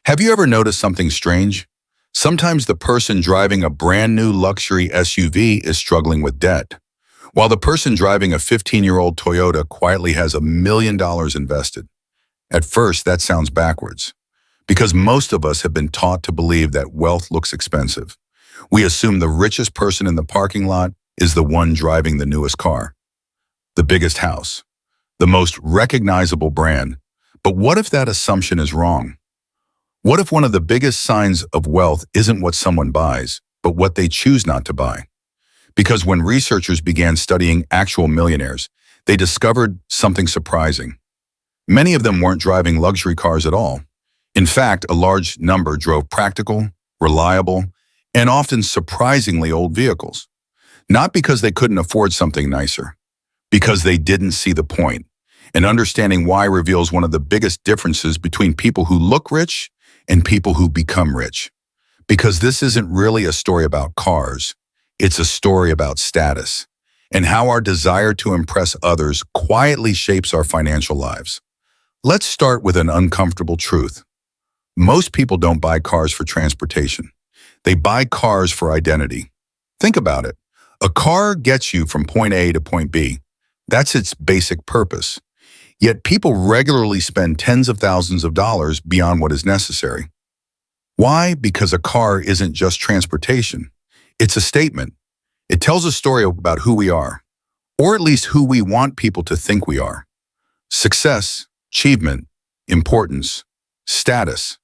Have you ever noticed something strange? Sometimes the person driving a brand new luxury SUV is struggling with debt, while the person driving a 15-year-old Toyota quietly has $1 million invested. At first, that sounds backwards, because most of us have been taught to believe that wealth looks expensive. We assume the richest person in the parking lot is the one driving the newest car, the biggest house, the most recognizable brand. But what if that assumption is wrong? What if one of the biggest signs of wealth isn't what someone buys, but what they choose not to buy? Because when researchers began studying actual millionaires, they discovered something surprising. Many of them weren't driving luxury cars at all. In fact, a large number drove practical, reliable, and often surprisingly old vehicles. Not because they couldn't afford something nicer, because they didn't see the point. And understanding why reveals one of the biggest differences between people who look rich and people who become rich. Because this isn't really a story about cars, it's a story about status, and how our desire to impress others quietly shapes our financial lives. Let's start with an uncomfortable truth. Most people don't buy cars for transportation. They buy cars for identity. Think about it. A car gets you from point A to point B. That's its basic purpose. Yet people regularly spend tens of thousands of dollars beyond what is necessary. Why? Because a car isn't just transportation. It's a statement. It tells a story about who we are, or at least who we want people to think we are. Success, achievement, importance, status.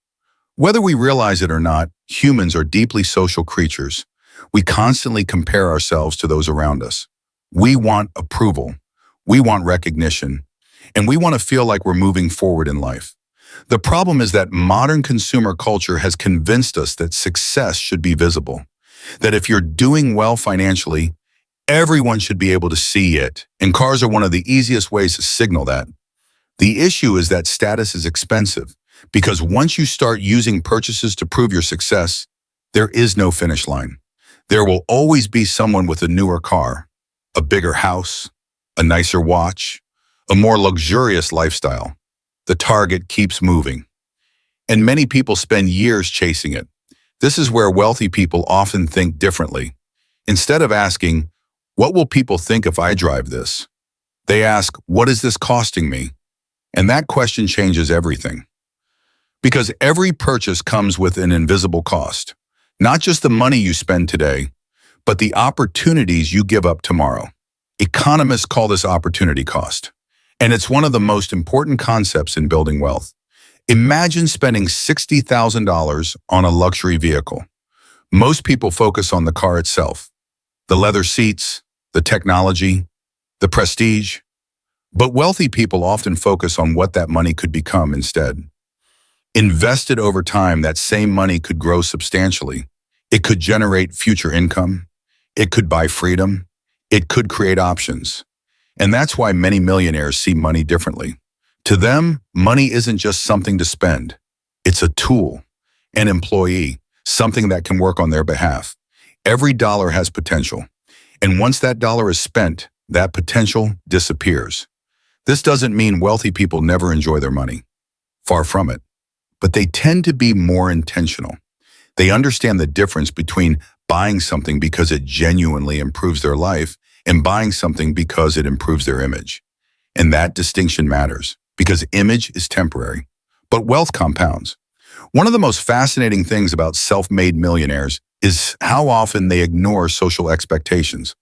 Whether we realize it or not, humans are deeply social creatures. We constantly compare ourselves to those around us. We want approval. We want recognition. And we want to feel like we're moving forward in life. The problem is that modern consumer culture has convinced us that success should be visible, that if you're doing well financially, everyone should be able to see it, and cars are one of the easiest ways to signal that. The issue is that status is expensive, because once you start using purchases to prove your success, there is no finish line. There will always be someone with a newer car, a bigger house, a nicer watch, a more luxurious lifestyle. The target keeps moving. And many people spend years chasing it. This is where wealthy people often think differently. Instead of asking, "What will people think if I drive this?" they ask, "What is this costing me?" And that question changes everything. Because every purchase comes with an invisible cost. Not just the money you spend today, but the opportunities you give up tomorrow. Economists call this opportunity cost. And it's one of the most important concepts in building wealth. Imagine spending $60,000 on a luxury vehicle. Most people focus on the car itself, the leather seats, the technology, the prestige. But wealthy people often focus on what that money could become instead. Invested over time, that same money could grow substantially. It could generate future income. It could buy freedom. It could create options. And that's why many millionaires see money differently. To them, money isn't just something to spend. It's a tool, an employee, something that can work on their behalf. Every dollar has potential. And once that dollar is spent, that potential disappears. This doesn't mean wealthy people never enjoy their money. Far from it. But they tend to be more intentional. They understand the difference between buying something because it genuinely improves their life and buying something because it improves their image. And that distinction matters, because image is temporary, but wealth compounds. One of the most fascinating things about self-made millionaires is how often they ignore social expectations.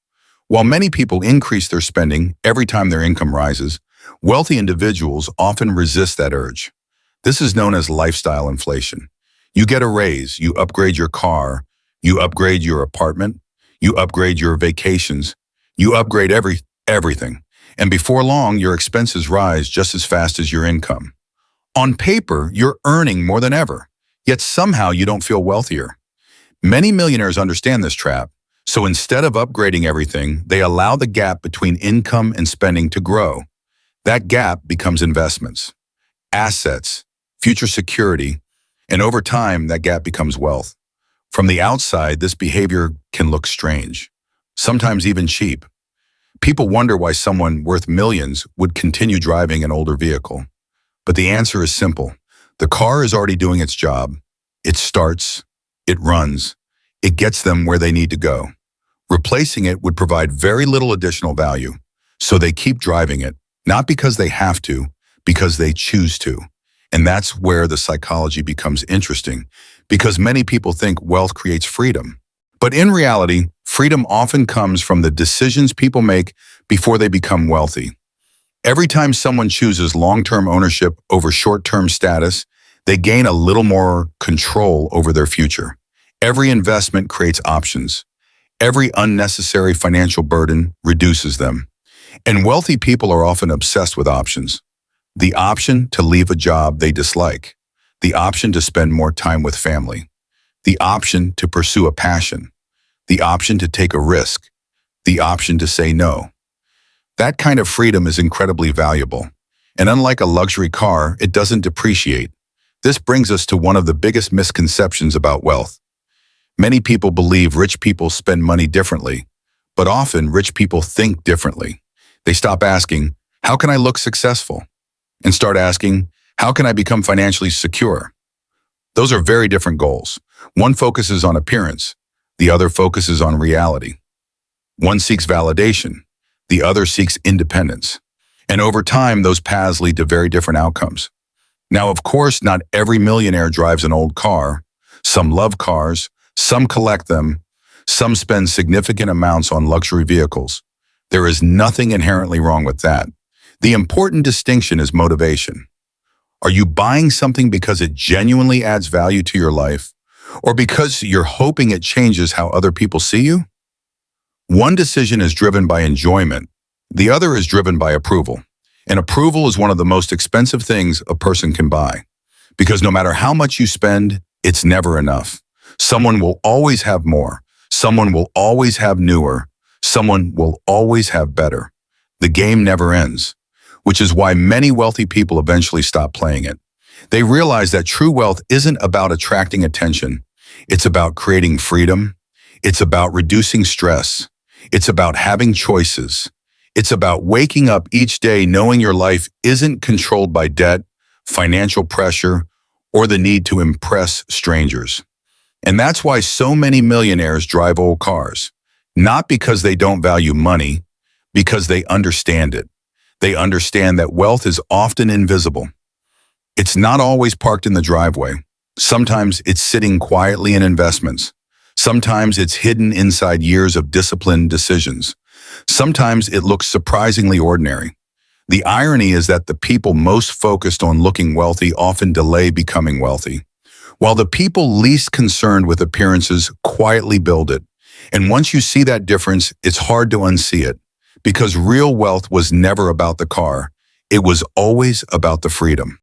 While many people increase their spending every time their income rises, wealthy individuals often resist that urge. This is known as lifestyle inflation. You get a raise, you upgrade your car, you upgrade your apartment, you upgrade your vacations, you upgrade everything. And before long, your expenses rise just as fast as your income. On paper, you're earning more than ever, yet somehow you don't feel wealthier. Many millionaires understand this trap, so instead of upgrading everything, they allow the gap between income and spending to grow. That gap becomes investments, assets, future security, and over time, that gap becomes wealth. From the outside, this behavior can look strange, sometimes even cheap. People wonder why someone worth millions would continue driving an older vehicle. But the answer is simple. The car is already doing its job. It starts, it runs, it gets them where they need to go. Replacing it would provide very little additional value, so they keep driving it, not because they have to, because they choose to. And that's where the psychology becomes interesting, because many people think wealth creates freedom. But in reality, freedom often comes from the decisions people make before they become wealthy. Every time someone chooses long-term ownership over short-term status, they gain a little more control over their future. Every investment creates options. Every unnecessary financial burden reduces them. And wealthy people are often obsessed with options. The option to leave a job they dislike. The option to spend more time with family. The option to pursue a passion. The option to take a risk. The option to say no. That kind of freedom is incredibly valuable. And unlike a luxury car, it doesn't depreciate. This brings us to one of the biggest misconceptions about wealth. Many people believe rich people spend money differently, but often rich people think differently. They stop asking, how can I look successful? And start asking, how can I become financially secure? Those are very different goals. One focuses on appearance. The other focuses on reality. One seeks validation. The other seeks independence. And over time, those paths lead to very different outcomes. Now, of course, not every millionaire drives an old car. Some love cars, some collect them, some spend significant amounts on luxury vehicles. There is nothing inherently wrong with that. The important distinction is motivation. Are you buying something because it genuinely adds value to your life, or because you're hoping it changes how other people see you? One decision is driven by enjoyment. The other is driven by approval. And approval is one of the most expensive things a person can buy. Because no matter how much you spend, it's never enough. Someone will always have more. Someone will always have newer. Someone will always have better. The game never ends, which is why many wealthy people eventually stop playing it. They realize that true wealth isn't about attracting attention. It's about creating freedom. It's about reducing stress. It's about having choices. It's about waking up each day knowing your life isn't controlled by debt, financial pressure, or the need to impress strangers. And that's why so many millionaires drive old cars. Not because they don't value money, because they understand it. They understand that wealth is often invisible. It's not always parked in the driveway. Sometimes it's sitting quietly in investments. Sometimes it's hidden inside years of disciplined decisions. Sometimes it looks surprisingly ordinary. The irony is that the people most focused on looking wealthy often delay becoming wealthy, while the people least concerned with appearances quietly build it. And once you see that difference, it's hard to unsee it, because real wealth was never about the car. It was always about the freedom.